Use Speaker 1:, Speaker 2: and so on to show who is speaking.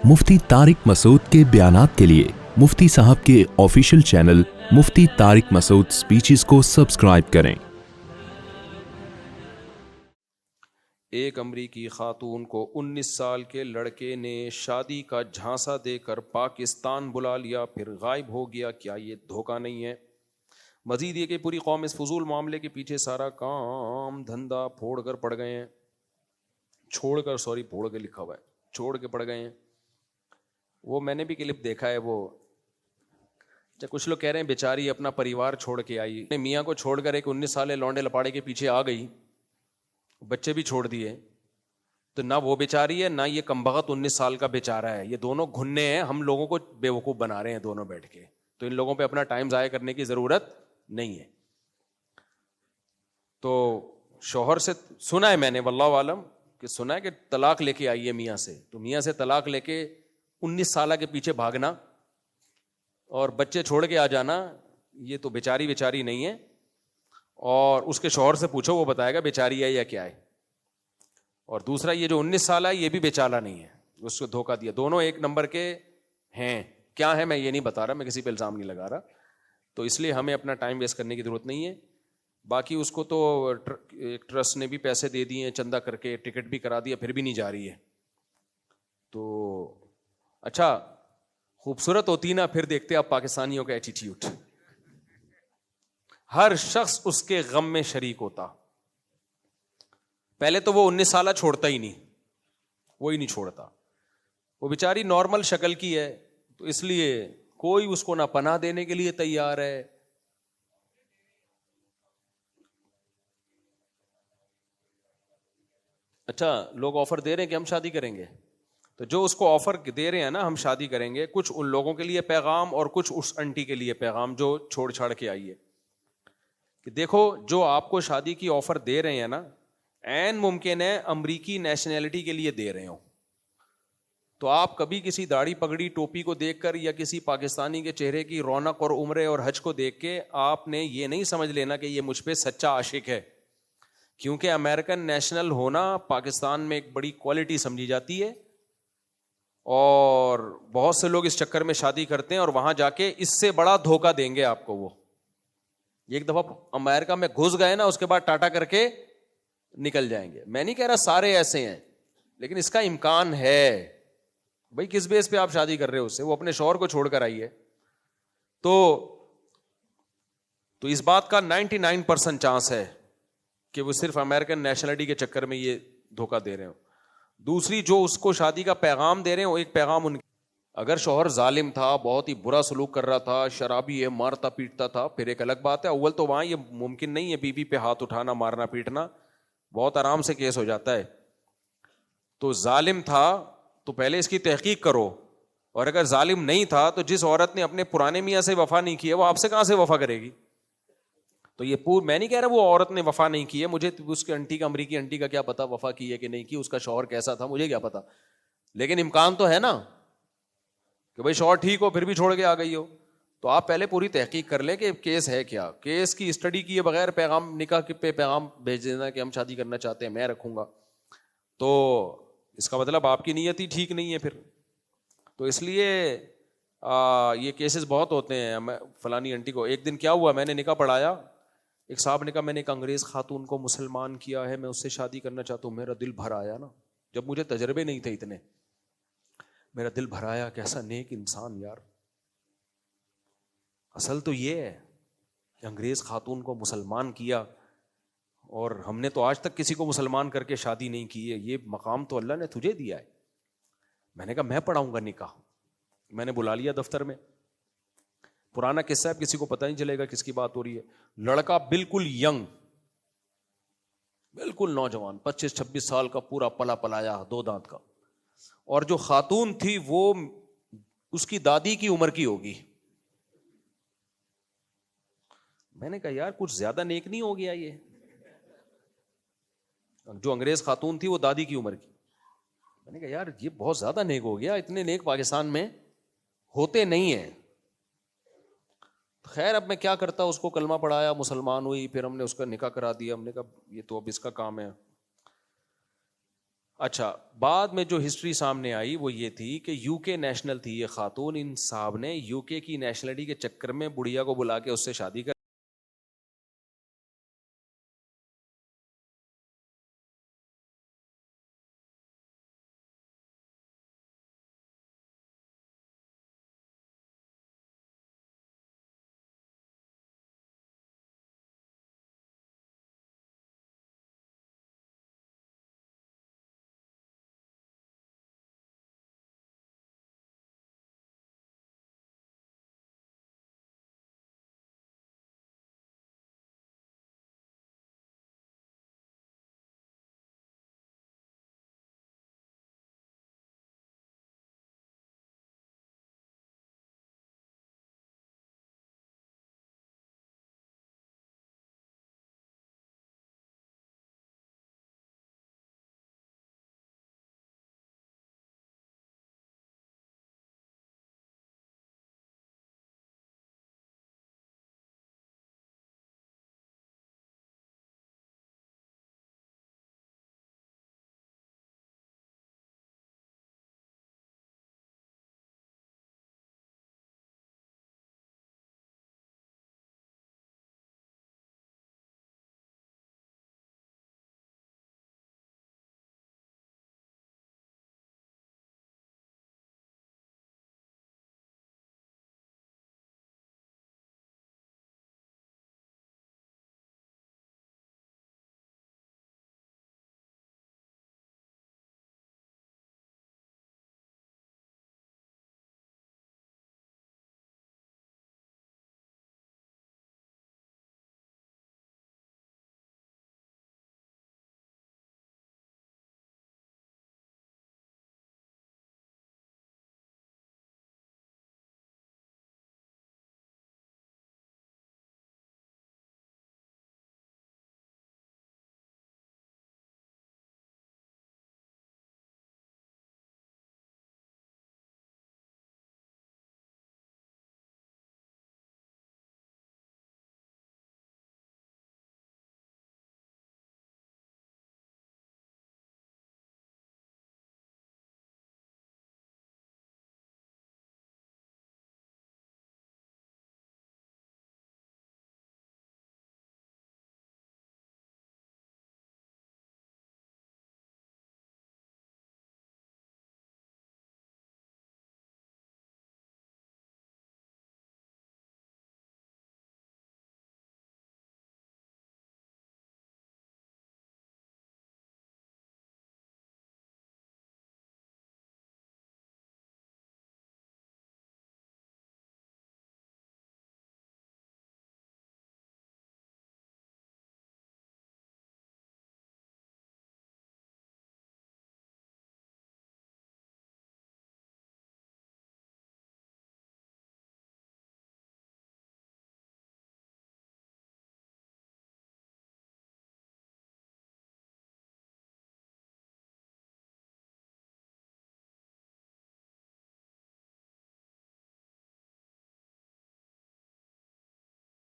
Speaker 1: मुफ्ती तारिक मसूद के बयानात के लिए मुफ्ती साहब के ऑफिशियल चैनल मुफ्ती तारिक मसूद स्पीचेस को सब्सक्राइब करें।
Speaker 2: एक अमरीकी खातून को 19 साल के लड़के ने शादी का झांसा देकर पाकिस्तान बुला लिया, फिर गायब हो गया। क्या ये धोखा नहीं है? मजीद ये कि पूरी कौम इस फजूल मामले के पीछे सारा काम धंधा छोड़ के पड़ गए हैं, छोड़ के पड़ गए हैं। वो मैंने भी क्लिप देखा है, वो जब कुछ लोग कह रहे हैं बेचारी अपना परिवार छोड़ के आई, अपने मियाँ को छोड़कर एक 19 साल लौंडे लपाड़े के पीछे आ गई, बच्चे भी छोड़ दिए। तो ना वो बेचारी है, ना ये कमबख्त 19 साल का बेचारा है। ये दोनों घुन्ने हैं, हम लोगों को बेवकूफ़ बना रहे हैं दोनों बैठ के। तो इन लोगों पे अपना टाइम ज़ाया करने की ज़रूरत नहीं है। तो शौहर से सुना है मैंने, वल्लाहु आलम, कि सुना है कि तलाक लेके आई है मियाँ से। तो मियाँ से तलाक लेके 19 साल के पीछे भागना और बच्चे छोड़ के आ जाना, ये तो बेचारी नहीं है। और उसके शौहर से पूछो, वो बताएगा बेचारी है या क्या है। और दूसरा, ये जो 19 साल है ये भी बेचारा नहीं है, उसको धोखा दिया। दोनों एक नंबर के हैं। क्या है मैं ये नहीं बता रहा, मैं किसी पे इल्ज़ाम नहीं लगा रहा। तो इसलिए हमें अपना टाइम वेस्ट करने की ज़रूरत नहीं है। बाकी उसको तो एक ट्रस्ट ने भी पैसे दे दिए हैं, चंदा करके टिकट भी करा दिया, फिर भी नहीं जा रही है। तो अच्छा, खूबसूरत होती ना, फिर देखते आप पाकिस्तानियों का एटीट्यूड। हर शख्स उसके गम में शरीक होता। पहले तो वो 19 साल छोड़ता ही नहीं, वो ही नहीं छोड़ता। वो बेचारी नॉर्मल शक्ल की है, तो इसलिए कोई उसको ना पनाह देने के लिए तैयार है। अच्छा, लोग ऑफर दे रहे हैं कि हम शादी करेंगे, तो जो उसको ऑफर दे रहे हैं ना हम शादी करेंगे, कुछ उन लोगों के लिए पैगाम और कुछ उस आंटी के लिए पैगाम जो छोड़ छाड़ के आई है, कि देखो जो आपको शादी की ऑफर दे रहे हैं ना, ऐन मुमकिन है अमरीकी नेशनैलिटी के लिए दे रहे हो। तो आप कभी किसी दाढ़ी पगड़ी टोपी को देखकर या किसी पाकिस्तानी के चेहरे की रौनक और उम्र और हज को देख के आपने ये नहीं समझ लेना कि ये मुझ पे सच्चा आशिक है। क्योंकि अमेरिकन नेशनल होना पाकिस्तान में एक बड़ी क्वालिटी समझी जाती है, और बहुत से लोग इस चक्कर में शादी करते हैं और वहां जाके इससे बड़ा धोखा देंगे आपको। वो एक दफा अमेरिका में घुस गए ना, उसके बाद टाटा करके निकल जाएंगे। मैं नहीं कह रहा सारे ऐसे हैं, लेकिन इसका इम्कान है। भाई किस बेस पे आप शादी कर रहे हो उससे? वो अपने शौहर को छोड़कर आई है। तो इस बात का 99% चांस है कि वो सिर्फ अमेरिकन नेशनलिटी के चक्कर में ये धोखा दे रहे हो। दूसरी, जो उसको शादी का पैगाम दे रहे हैं, वो एक पैगाम उनके, अगर शौहर जालिम था, बहुत ही बुरा सलूक कर रहा था, शराबी है, मारता पीटता था, फिर एक अलग बात है। अव्वल तो वहां ये मुमकिन नहीं है बीवी पे हाथ उठाना, मारना पीटना, बहुत आराम से केस हो जाता है। तो जालिम था तो पहले इसकी तहकीक करो, और अगर जालिम नहीं था तो जिस औरत ने अपने पुराने मियाँ से वफा नहीं की है, वो आपसे कहाँ से वफा करेगी? तो ये मैं नहीं कह रहा वो औरत ने वफा नहीं की है, मुझे उसके आंटी का, अमरीकी आंटी का क्या पता वफा की है कि नहीं की, उसका शौहर कैसा था मुझे क्या पता। लेकिन इम्कान तो है ना कि भाई शौहर ठीक हो फिर भी छोड़ के आ गई हो। तो आप पहले पूरी तहकीक कर लें कि केस है क्या। केस की स्टडी किए बगैर पैगाम, निकाह पे पैगाम भेज देना कि हम शादी करना चाहते हैं, मैं रखूंगा, तो इसका मतलब आपकी नीयत ही ठीक नहीं है फिर। तो इसलिए ये केसेस बहुत होते हैं। मैं फलानी आंटी को, एक दिन क्या हुआ, मैंने निकाह पढ़ाया, एक साहब ने कहा मैंने एक अंग्रेज खातून को मुसलमान किया है, मैं उससे शादी करना चाहता हूँ। मेरा दिल भर आया ना, जब मुझे तजर्बे नहीं थे इतने, मेरा दिल भर आया, कैसा नेक इंसान यार। असल तो ये है कि अंग्रेज खातून को मुसलमान किया, और हमने तो आज तक किसी को मुसलमान करके शादी नहीं की है। ये मकाम तो अल्लाह ने तुझे दिया है। मैंने कहा मैं पढ़ाऊंगा निकाह। मैंने बुला लिया दफ्तर में, पुराना किस्सा है, किसी को पता नहीं चलेगा किसकी बात हो रही है। लड़का बिल्कुल यंग, बिल्कुल नौजवान, 25-26 साल का, पूरा पला पलाया, 2 दांत का। और जो खातून थी वो उसकी दादी की उम्र की होगी। मैंने कहा यार कुछ ज्यादा नेक नहीं हो गया ये? जो अंग्रेज खातून थी वो दादी की उम्र की। मैंने कहा यार ये बहुत ज्यादा नेक हो गया, इतने नेक पाकिस्तान में होते नहीं है। खैर अब मैं क्या करता, उसको कलमा पढ़ाया, मुसलमान हुई, फिर हमने उसका निकाह करा दिया। हमने कहा ये तो अब इसका काम है। اچھا بعد میں جو ہسٹری سامنے آئی وہ یہ تھی کہ یو کے نیشنل تھی یہ خاتون، ان صاحب نے یو کے کی نیشنلٹی کے چکر میں بڑھیا کو بلا کے اس سے شادی کر